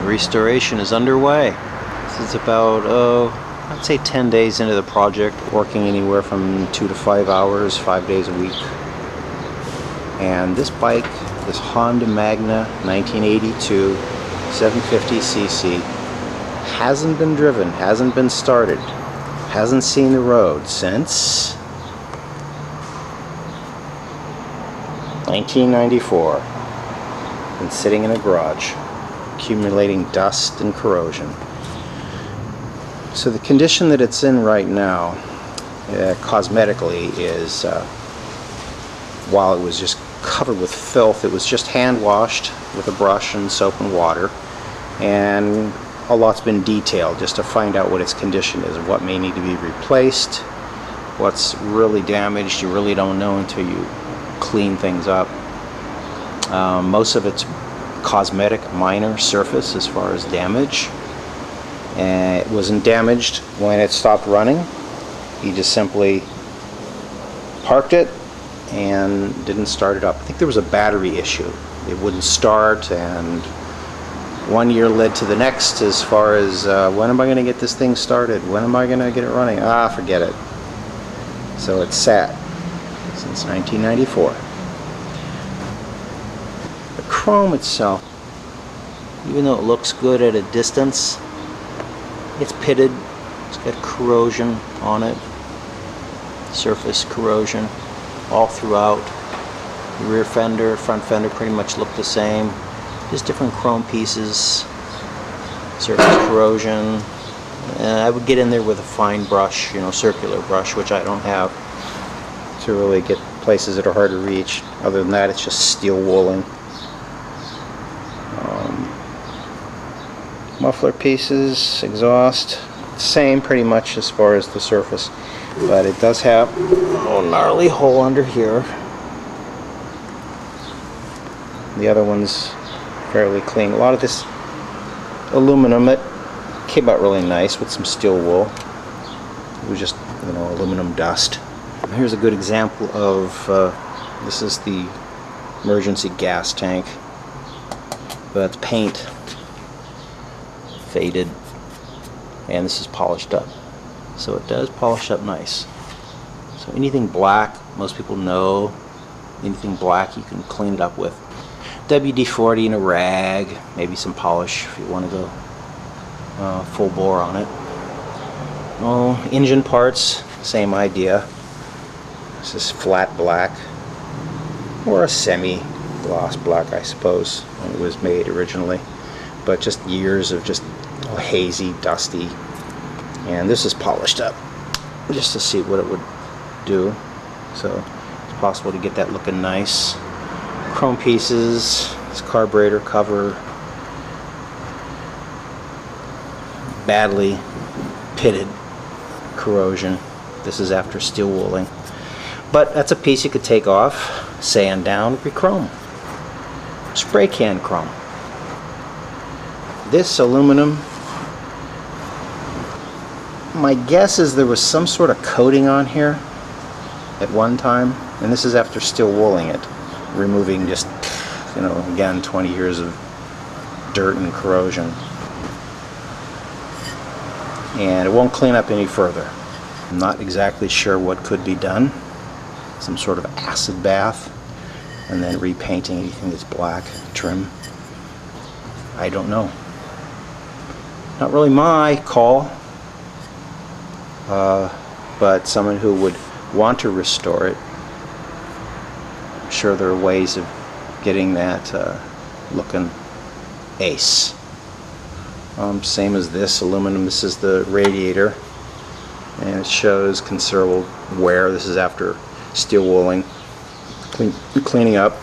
Restoration is underway. This is about, I'd say 10 days into the project, working anywhere from 2 to 5 hours, 5 days a week. And this bike, this Honda Magna 1982 750cc, hasn't been driven, hasn't been started, hasn't seen the road since 1994. Been sitting in a garage, accumulating dust and corrosion. So the condition that it's in right now, cosmetically, is while it was just covered with filth, it was just hand washed with a brush and soap and water, and a lot's been detailed just to find out what its condition is, what may need to be replaced, what's really damaged. You really don't know until you clean things up. Most of it's cosmetic, minor surface as far as damage. And it wasn't damaged when it stopped running. He just simply parked it and didn't start it up. I think there was a battery issue. It wouldn't start, and 1 year led to the next as far as when am I going to get this thing started? When am I going to get it running? Forget it. So it's sat since 1994. The chrome itself, even though it looks good at a distance, it's pitted. It's got corrosion on it, surface corrosion all throughout. The rear fender, front fender pretty much look the same. Just different chrome pieces, surface corrosion. I would get in there with a fine brush, circular brush, which I don't have, to really get places that are hard to reach. Other than that, it's just steel wooling. Muffler pieces, exhaust, same pretty much as far as the surface, but it does have a gnarly hole under here. The other one's fairly clean. A lot of this aluminum, it came out really nice with some steel wool. It was just, aluminum dust. Here's a good example of, this is the emergency gas tank. That's paint, faded, and this is polished up. So it does polish up nice. So anything black, most people know, anything black you can clean it up with. WD-40 and a rag, maybe some polish if you want to go full bore on it. Engine parts, same idea. This is flat black, or a semi-gloss black, I suppose, when it was made originally. But just years of just hazy, dusty. And this is polished up just to see what it would do. So it's possible to get that looking nice. Chrome pieces, this carburetor cover, badly pitted, corrosion. This is after steel wooling. But that's a piece you could take off, sand down, re-chrome. Spray can chrome. This aluminum, my guess is there was some sort of coating on here at one time, and this is after steel wooling it, removing just, again, 20 years of dirt and corrosion. And it won't clean up any further. I'm not exactly sure what could be done. Some sort of acid bath, and then repainting anything that's black, trim. I don't know. Not really my call, but someone who would want to restore it, I'm sure there are ways of getting that looking ace. Same as this aluminum. This is the radiator, and it shows considerable wear. This is after steel wooling, cleaning up.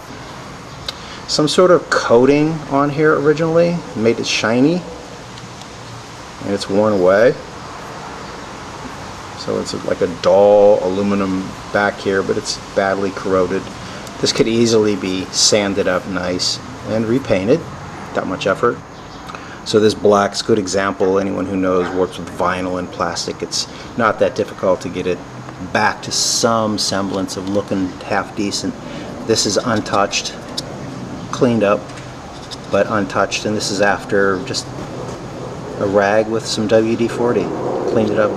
Some sort of coating on here originally made it shiny, and it's worn away. So it's like a dull aluminum back here, but it's badly corroded. This could easily be sanded up nice and repainted. Not much effort. So this black's a good example. Anyone who knows works with vinyl and plastic, it's not that difficult to get it back to some semblance of looking half decent. This is untouched, cleaned up, but untouched, and this is after just a rag with some WD-40. Cleaned it up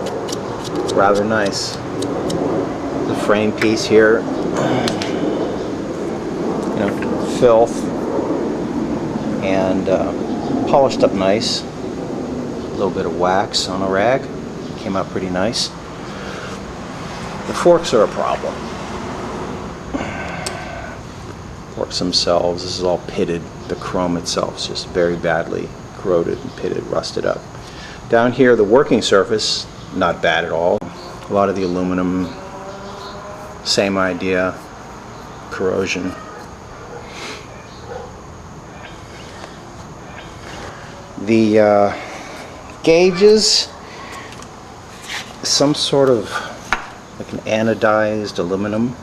rather nice. The frame piece here, you know, filth, and polished up nice. A little bit of wax on a rag, came out pretty nice. The forks are a problem. Forks themselves, this is all pitted. The chrome itself is just very badly corroded and pitted, rusted up. Down here, the working surface, not bad at all. A lot of the aluminum, same idea, corrosion. The gauges, some sort of like an anodized aluminum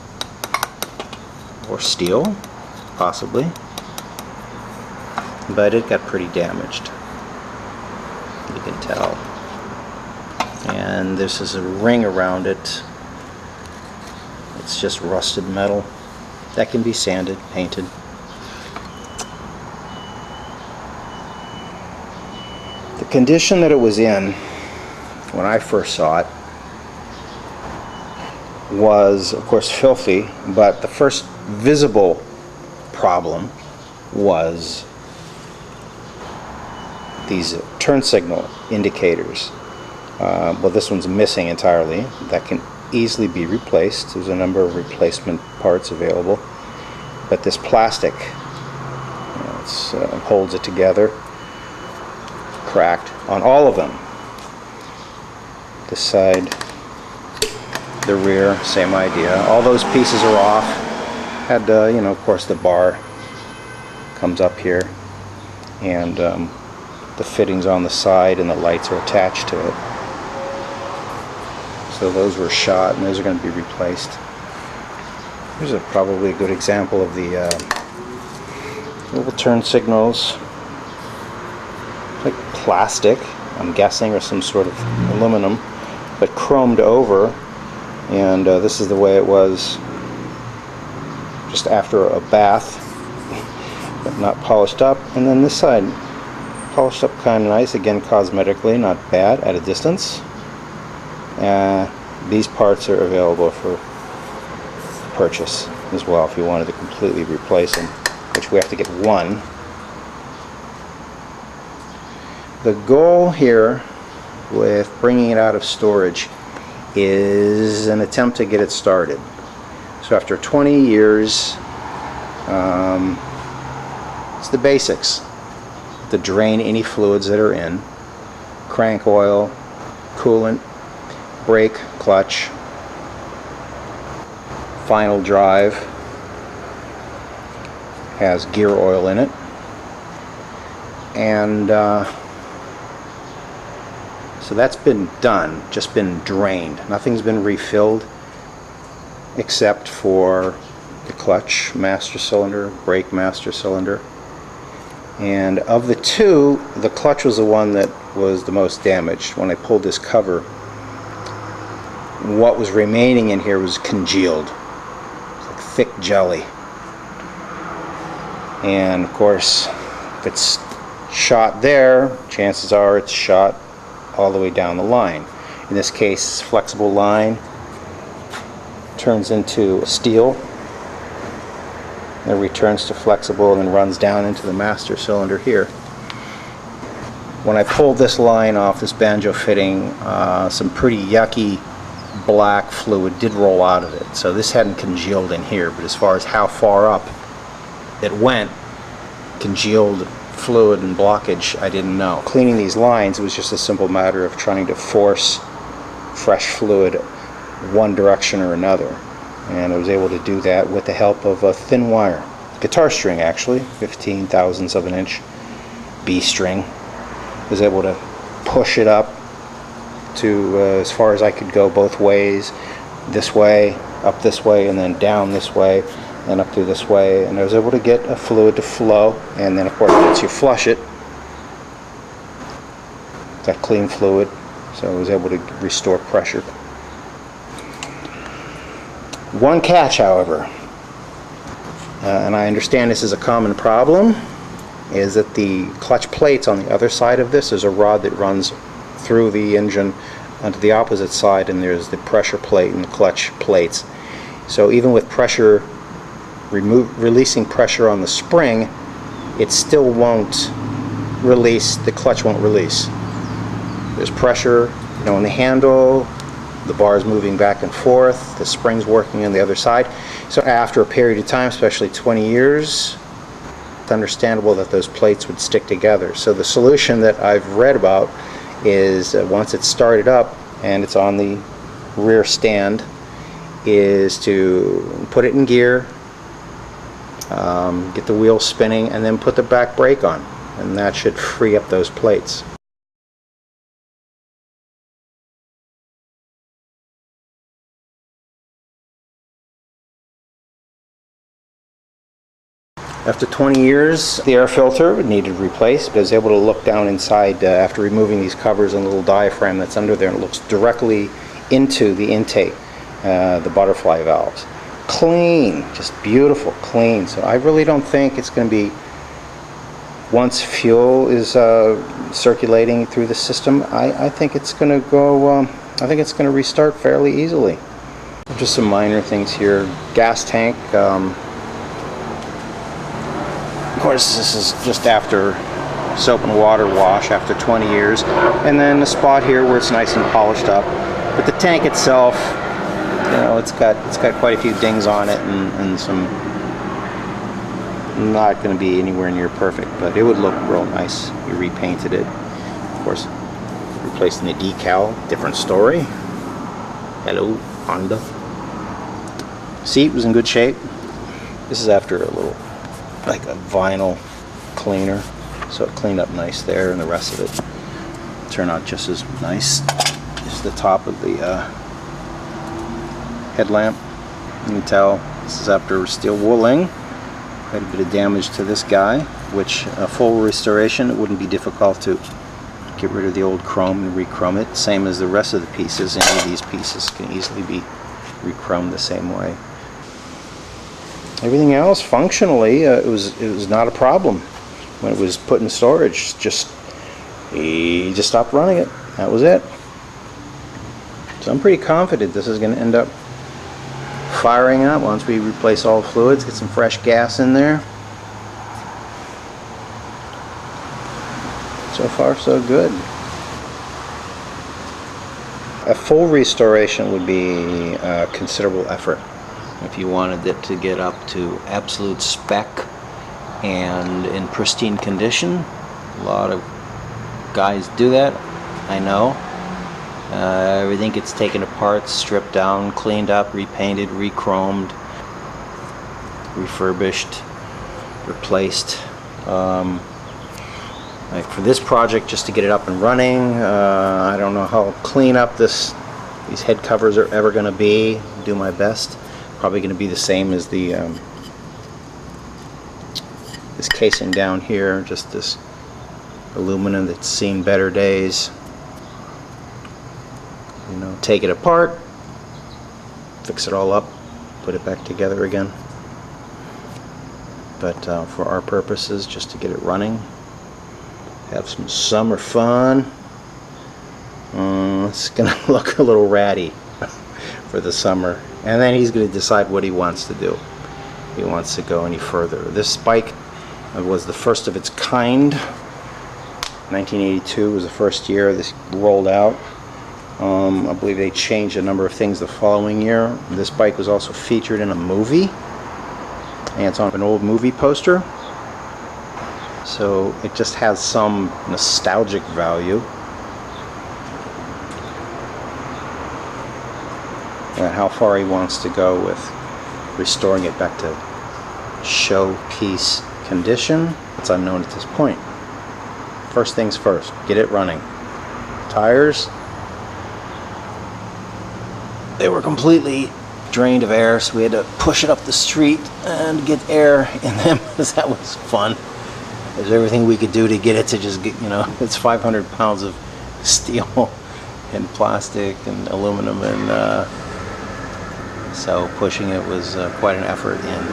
or steel, possibly, but it got pretty damaged, you can tell. And this is a ring around it. It's just rusted metal that can be sanded, painted. The condition that it was in when I first saw it was, of course, filthy, but the first visible problem was these turn signal indicators. Well, this one's missing entirely. That can easily be replaced. There's a number of replacement parts available, but this plastic, holds it together. Cracked on all of them. This side, the rear, same idea. All those pieces are off. Had of course the bar comes up here, and the fittings on the side and the lights are attached to it. So those were shot, and those are going to be replaced. Here's probably a good example of the little turn signals. Like plastic, I'm guessing, or some sort of aluminum, but chromed over, and this is the way it was just after a bath, but not polished up. And then this side, polished up kind of nice, again cosmetically, not bad at a distance. These parts are available for purchase as well if you wanted to completely replace them, which we have to get one. The goal here with bringing it out of storage is an attempt to get it started. So after 20 years, it's the basics. To drain any fluids that are in, crank oil, coolant, brake, clutch, final drive, has gear oil in it, and so that's been done, just been drained. Nothing's been refilled except for the clutch master cylinder, brake master cylinder. And of the two, the clutch was the one that was the most damaged. When I pulled this cover, what was remaining in here was congealed. It's like thick jelly. And of course, if it's shot there, chances are it's shot all the way down the line. In this case, flexible line turns into steel, then returns to flexible, and then runs down into the master cylinder here. When I pulled this line off this banjo fitting, some pretty yucky black fluid did roll out of it. So this hadn't congealed in here, but as far as how far up it went, congealed fluid and blockage, I didn't know. Cleaning these lines, it was just a simple matter of trying to force fresh fluid one direction or another, and I was able to do that with the help of a thin wire guitar string, actually 15 thousandths of an inch B string. I was able to push it up to as far as I could go both ways, this way, up this way, and then down this way, and up through this way, and I was able to get a fluid to flow. And then of course once you flush it, it's that clean fluid, so I was able to restore pressure. One catch, however, and I understand this is a common problem, is that the clutch plates on the other side of this, there's a rod that runs through the engine onto the opposite side, and there's the pressure plate and the clutch plates. So even with pressure, releasing pressure on the spring, it still won't release, the clutch won't release. There's pressure, you know, on the handle, the bar is moving back and forth, the spring's working on the other side. So after a period of time, especially 20 years, it's understandable that those plates would stick together. So the solution that I've read about is once it's started up and it's on the rear stand, is to put it in gear, get the wheels spinning, and then put the back brake on, and that should free up those plates. After 20 years, the air filter needed replaced. I was able to look down inside after removing these covers and the little diaphragm that's under there, and it looks directly into the intake, the butterfly valves. Clean, just beautiful, clean. So I really don't think it's going to be, once fuel is circulating through the system, I think it's going to go, I think it's going to restart fairly easily. Just some minor things here. Gas tank. Of course, this is just after soap and water wash after 20 years. And then a spot here where it's nice and polished up. But the tank itself, you know, it's got quite a few dings on it, and some, not going to be anywhere near perfect, but it would look real nice. We repainted it. Of course, replacing the decal, different story. Hello, Honda. Seat was in good shape. This is after a little, like a vinyl cleaner, so it cleaned up nice there, and the rest of it turned out just as nice. Just the top of the headlamp. You can tell this is after steel wooling. Quite a bit of damage to this guy, which a full restoration, it wouldn't be difficult to get rid of the old chrome and re-chrome it. Same as the rest of the pieces. Any of these pieces can easily be re-chromed the same way. Everything else, functionally, it was not a problem when it was put in storage. He just stopped running it. That was it. So I'm pretty confident this is going to end up firing up once we replace all the fluids, get some fresh gas in there. So far, so good. A full restoration would be a considerable effort. If you wanted it to get up to absolute spec and in pristine condition, a lot of guys do that, I know. Everything gets taken apart, stripped down, cleaned up, repainted, re-chromed, refurbished, replaced. Like for this project, just to get it up and running, I don't know how clean up these head covers are ever going to be. Do my best. Probably going to be the same as the this casing down here, just this aluminum that's seen better days. You know, take it apart, fix it all up, put it back together again. But for our purposes, just to get it running, have some summer fun. It's going to look a little ratty for the summer. And then he's going to decide what he wants to do. If he wants to go any further. This bike was the first of its kind. 1982 was the first year this rolled out. I believe they changed a number of things the following year. This bike was also featured in a movie, and it's on an old movie poster. So it just has some nostalgic value. How far he wants to go with restoring it back to showpiece condition, it's unknown at this point. First things first, get it running. Tires, they were completely drained of air, so we had to push it up the street and get air in them, because that was fun. There's everything we could do to get it to just get, you know, it's 500 pounds of steel and plastic and aluminum, and so pushing it was quite an effort in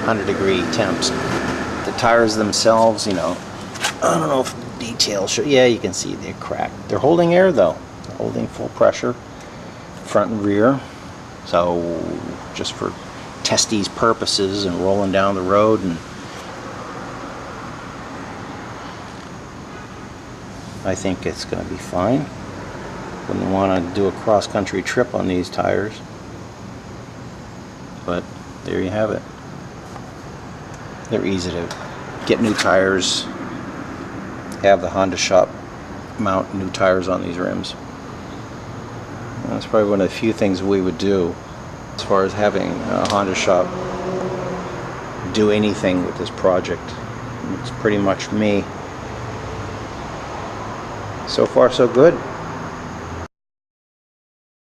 100-degree temps. the tires themselves, you know, I don't know if details show. Yeah, you can see they're cracked. They're holding air though. They're holding full pressure, front and rear. So just for testies purposes and rolling down the road, and I think it's going to be fine. Wouldn't want to do a cross-country trip on these tires, but there you have it. They're easy to get new tires, have the Honda shop mount new tires on these rims. And that's probably one of the few things we would do as far as having a Honda shop do anything with this project. It's pretty much me. So far so good.